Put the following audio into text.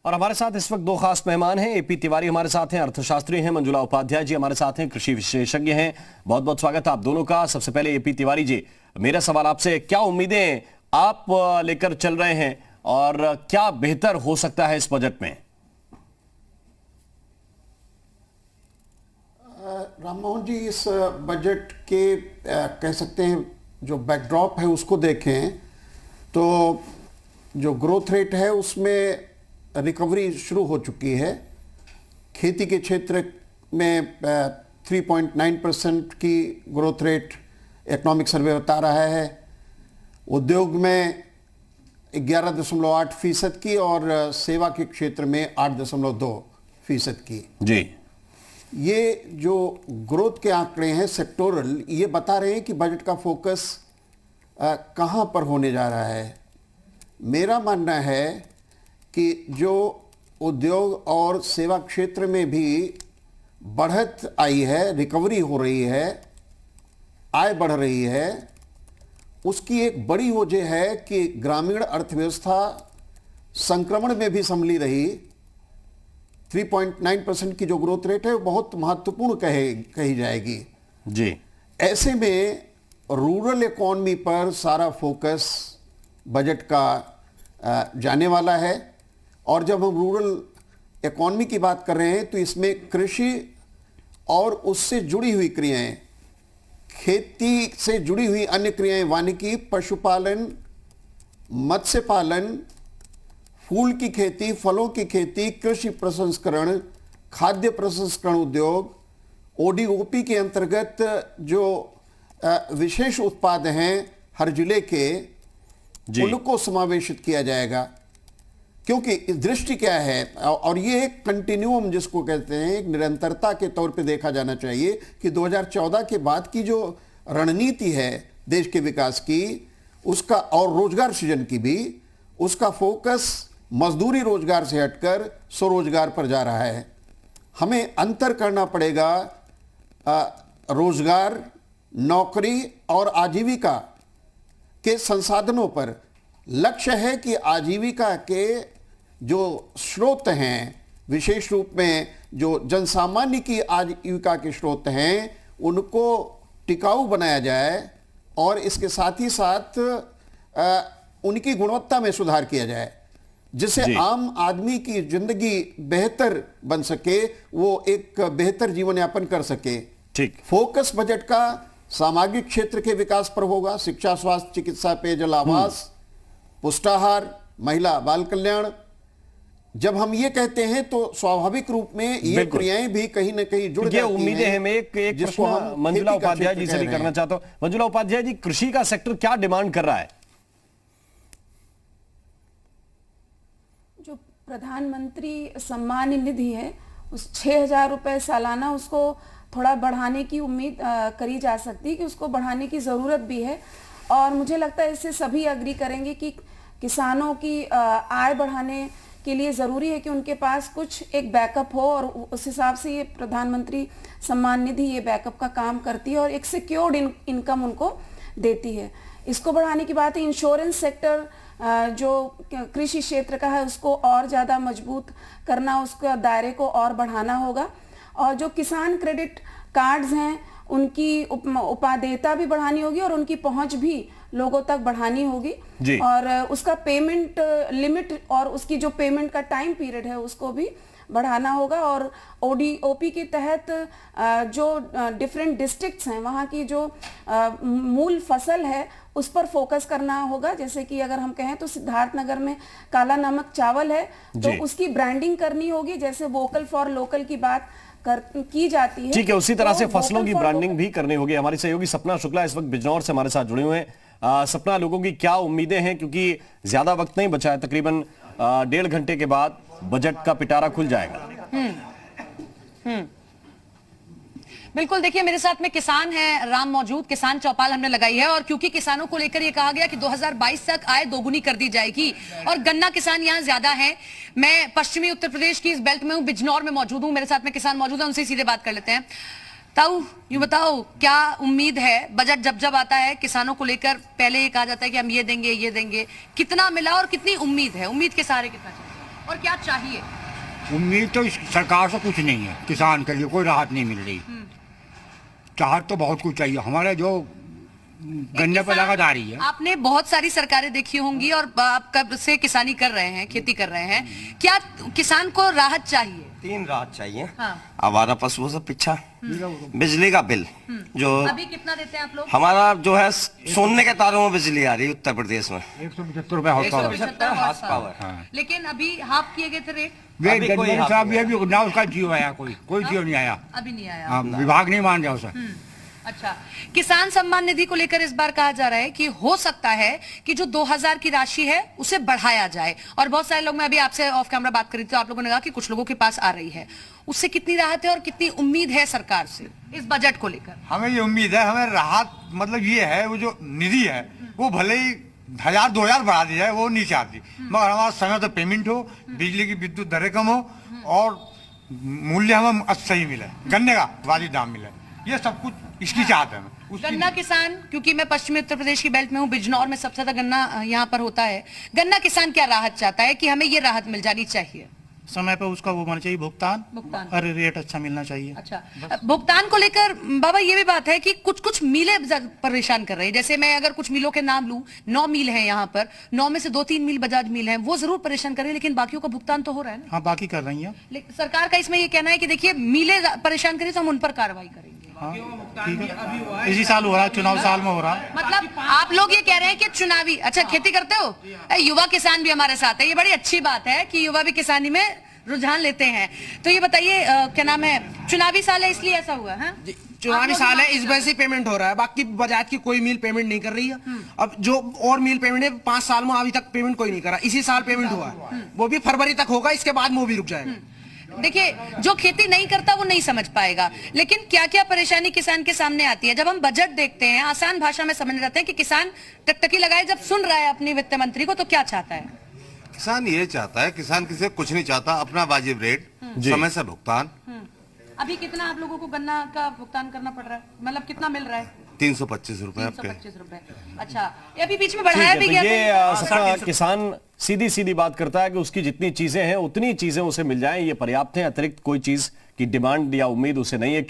और हमारे साथ इस वक्त दो खास मेहमान हैं। एपी तिवारी हमारे साथ हैं, अर्थशास्त्री हैं। मंजुला उपाध्याय जी हमारे साथ हैं, कृषि विशेषज्ञ हैं। बहुत बहुत स्वागत है आप दोनों का। सबसे पहले एपी तिवारी जी, मेरा सवाल आपसे, क्या उम्मीदें आप लेकर चल रहे हैं और क्या बेहतर हो सकता है इस बजट में? राम मोहन जी, इस बजट के कह सकते हैं जो बैकड्रॉप है उसको देखें तो जो ग्रोथ रेट है उसमें रिकवरी शुरू हो चुकी है। खेती के क्षेत्र में 3.9% की ग्रोथ रेट इकोनॉमिक सर्वे बता रहा है। उद्योग में 11.8% की और सेवा के क्षेत्र में 8.2% की। जी, ये जो ग्रोथ के आंकड़े हैं सेक्टोरल, ये बता रहे हैं कि बजट का फोकस कहाँ पर होने जा रहा है। मेरा मानना है कि जो उद्योग और सेवा क्षेत्र में भी बढ़त आई है, रिकवरी हो रही है, आय बढ़ रही है, उसकी एक बड़ी वजह है कि ग्रामीण अर्थव्यवस्था संक्रमण में भी संभली रही। 3.9% की जो ग्रोथ रेट है वो बहुत महत्वपूर्ण कही जाएगी। जी, ऐसे में रूरल इकॉनमी पर सारा फोकस बजट का जाने वाला है। और जब हम रूरल इकॉनमी की बात कर रहे हैं तो इसमें कृषि और उससे जुड़ी हुई क्रियाएं, खेती से जुड़ी हुई अन्य क्रियाएं, वानिकी, पशुपालन, मत्स्य पालन, फूल की खेती, फलों की खेती, कृषि प्रसंस्करण, खाद्य प्रसंस्करण उद्योग, ओडीओपी के अंतर्गत जो विशेष उत्पाद हैं हर जिले के, उनको समावेशित किया जाएगा। क्योंकि इस दृष्टि क्या है, और ये एक कंटिन्यूम जिसको कहते हैं, एक निरंतरता के तौर पे देखा जाना चाहिए कि 2014 के बाद की जो रणनीति है देश के विकास की, उसका और रोजगार सृजन की भी, उसका फोकस मजदूरी रोजगार से हटकर स्वरोजगार पर जा रहा है। हमें अंतर करना पड़ेगा रोजगार, नौकरी और आजीविका के संसाधनों पर। लक्ष्य है कि आजीविका के जो स्रोत हैं, विशेष रूप में जो जनसामान्य की आजीविका के स्रोत हैं, उनको टिकाऊ बनाया जाए और इसके साथ ही साथ उनकी गुणवत्ता में सुधार किया जाए, जिससे आम आदमी की जिंदगी बेहतर बन सके, वो एक बेहतर जीवन यापन कर सके। ठीक। फोकस बजट का सामाजिक क्षेत्र के विकास पर होगा। शिक्षा, स्वास्थ्य, चिकित्सा, पेयजल, आवास, पुष्टाहार, महिला बाल कल्याण। जब हम ये कहते हैं तो स्वाभाविक रूप में ये क्रियाएं भी कहीं ना कहीं जुड़ जाती हैं। उम्मीदें हैं। मैं एक प्रश्न मंजुला उपाध्याय जी से भी करना चाहता हूं। मंजुला उपाध्याय जी, कृषि का सेक्टर क्या डिमांड कर रहा है? जो प्रधानमंत्री सम्मान निधि है, उस 6,000 रुपए सालाना, उसको थोड़ा बढ़ाने की उम्मीद करी जा सकती है कि उसको बढ़ाने की ज़रूरत भी है। और मुझे लगता है इससे सभी अग्री करेंगे कि किसानों की आय बढ़ाने के लिए ज़रूरी है कि उनके पास कुछ एक बैकअप हो, और उस हिसाब से ये प्रधानमंत्री सम्मान निधि ये बैकअप का काम करती है और एक सिक्योर्ड इनकम उनको देती है। इसको बढ़ाने की बात है। इंश्योरेंस सेक्टर जो कृषि क्षेत्र का है उसको और ज़्यादा मजबूत करना, उसका दायरे को और बढ़ाना होगा। और जो किसान क्रेडिट कार्ड्स हैं उनकी उपादेयता भी बढ़ानी होगी और उनकी पहुंच भी लोगों तक बढ़ानी होगी। और उसका पेमेंट लिमिट और उसकी जो पेमेंट का टाइम पीरियड है उसको भी बढ़ाना होगा। और ओडीओपी के तहत जो डिफरेंट डिस्ट्रिक्ट्स हैं वहाँ की जो मूल फसल है उस पर फोकस करना होगा। जैसे कि अगर हम कहें तो सिद्धार्थनगर में काला नमक चावल है तो उसकी ब्रांडिंग करनी होगी, जैसे वोकल फॉर लोकल की बात की जाती है। ठीक है, उसी तरह से फसलों की ब्रांडिंग भी करनी होगी। हमारी सहयोगी सपना शुक्ला इस वक्त बिजनौर से हमारे साथ जुड़े हुए हैं। सपना, लोगों की क्या उम्मीदें हैं, क्योंकि ज्यादा वक्त नहीं बचा है, तकरीबन 1.5 घंटे के बाद बजट का पिटारा खुल जाएगा। बिल्कुल, देखिए मेरे साथ में किसान है राम मौजूद, किसान चौपाल हमने लगाई है और क्योंकि किसानों को लेकर ये कहा गया कि 2022 तक आय दोगुनी कर दी जाएगी और गन्ना किसान यहाँ ज्यादा हैं। मैं पश्चिमी उत्तर प्रदेश की इस बेल्ट में हूँ, बिजनौर में मौजूद हूँ, मेरे साथ में किसान मौजूद है, उनसे सीधे बात कर लेते हैं। ताऊ, यूं बताओ क्या उम्मीद है? बजट जब जब आता है किसानों को लेकर पहले ये कहा जाता है कि हम ये देंगे, कितना मिला और कितनी उम्मीद है? उम्मीद के सहारे कितना चाहिए? और क्या चाहिए? उम्मीद तो इस सरकार से कुछ नहीं है, किसान के लिए कोई राहत नहीं मिल रही। चाहत तो बहुत कुछ चाहिए। हमारे जो गन्ने पर लागत आ रही है, आपने बहुत सारी सरकारें देखी होंगी और आप कब से किसानी कर रहे हैं, खेती कर रहे हैं, क्या किसान को राहत चाहिए? 3 राहत चाहिए। हाँ। आवारा पशुओं से पीछा, बिजली का बिल जो अभी कितना देते हैं आप लोग? हमारा जो है सोने के तारों में बिजली आ रही है उत्तर प्रदेश में 175 रुपए हॉर्स पावर। 175 horse power. हाँ। लेकिन अभी हाफ किए गए थे रेट, वे अभी कोई गन्ने हाथ साहब नहीं ये भी ना उसका जियो आया, कोई जियो नहीं आया। अभी नहीं आया। हाँ, विभाग नहीं मान रहा उसे। अच्छा, किसान सम्मान निधि को लेकर इस बार कहा जा रहा है कि हो सकता है कि जो 2000 की राशि है उसे बढ़ाया जाए, और बहुत सारे लोग, मैं अभी आपसे ऑफ कैमरा बात कर रही थी, तो आप लोगों ने कहा कि कुछ लोगों के पास आ रही है, उससे कितनी राहत है और कितनी उम्मीद है सरकार से इस बजट को लेकर? हमें ये उम्मीद है, हमें राहत मतलब ये है, वो जो निधि है वो भले ही 1000-2000 बढ़ा दी जाए वो नहीं चाहती, मगर हमारा समय तो पेमेंट हो, बिजली की विद्युत दरें कम हो और मूल्य हमें सही मिले, गन्ने का वाजिब दाम मिले, ये सब कुछ इसकी चाहत है। गन्ना किसान, क्योंकि मैं पश्चिमी उत्तर प्रदेश की बेल्ट में हूँ, बिजनौर में सबसे ज्यादा गन्ना यहाँ पर होता है, गन्ना किसान क्या राहत चाहता है कि हमें ये राहत मिल जानी चाहिए? समय पे उसका वो होना चाहिए भुगतान और रेट अच्छा मिलना चाहिए। अच्छा, भुगतान को लेकर बाबा ये भी बात है कि कुछ कुछ मिलें परेशान कर रही है। जैसे मैं अगर कुछ मिलों के नाम लूं, 9 मिल हैं यहाँ पर, 9 में से 2-3 मिल बजाज मिल हैं, वो जरूर परेशान कर रही है, लेकिन बाकियों का भुगतान तो हो रहा है ना? हाँ, बाकी कर रही है। लेकिन सरकार का इसमें ये कहना है कि देखिए मिले परेशान करें तो हम उन पर कार्रवाई करेंगे। हाँ, ठीक है। इसी साल हो रहा है, चुनाव साल में हो रहा है। मतलब आप लोग ये कह रहे हैं कि चुनावी, अच्छा खेती करते हो? युवा किसान भी हमारे साथ है, ये बड़ी अच्छी बात है कि युवा भी किसानी में रुझान लेते हैं। तो ये बताइए, क्या नाम है, चुनावी साल है इसलिए ऐसा हुआ है? चुनावी साल है इस वजह से पेमेंट हो रहा है, बाकी बजाज की कोई मिल पेमेंट नहीं कर रही है। अब जो और मिल पेमेंट है 5 साल में अभी तक पेमेंट कोई नहीं करा, इसी साल पेमेंट हुआ है, वो भी फरवरी तक होगा, इसके बाद वो भी रुक जाएगा। देखिए, जो खेती नहीं करता वो नहीं समझ पाएगा, लेकिन क्या क्या परेशानी किसान के सामने आती है। जब हम बजट देखते हैं, आसान भाषा में समझ रहे हैं कि किसान टकटकी लगाए जब सुन रहा है अपनी वित्त मंत्री को, तो क्या चाहता है? किसान ये चाहता है, किसान किसी से कुछ नहीं चाहता, अपना वाजिब रेट, समय से भुगतान। अभी कितना आप लोगों को गन्ना का भुगतान करना पड़ रहा है, मतलब कितना मिल रहा है? 325 रुपए आपके। 325 रुपए। अच्छा, ये अभी बीच में बढ़ाया भी गया ये था। सबका किसान सीधी सीधी बात करता है कि उसकी जितनी चीजें हैं उतनी चीजें उसे मिल जाएं, ये पर्याप्त है, अतिरिक्त कोई चीज की डिमांड या उम्मीद उसे नहीं है। एक